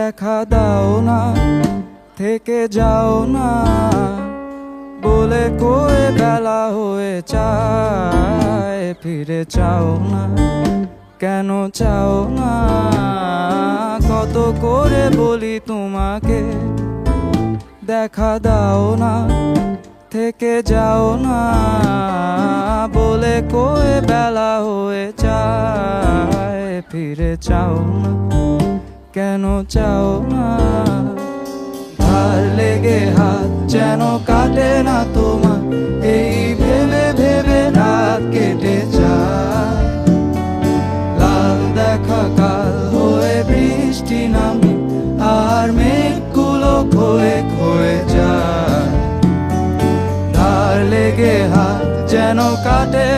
দেখা দাও না, থেকে যাও না বলে কয়ে বেলা হয়ে যায়। ফিরে চাও না, কেন চাও না? কত করে বলি তোমাকে, দেখা দাও না, থেকে যাও না বলে কয়ে বেলা হয়ে যায়। ফিরে চাও না, কেন চাও না? ধার লেগে হাত যেন কাটে না তোমার, এই ভেবে ভেবে রাত কেটে যায়। লাল দেখা কাল হয়ে বৃষ্টি নামে, আর মেঘগুলো ক্ষয়ে ক্ষয়ে যায়। ধার লেগে হাত যেন কাটে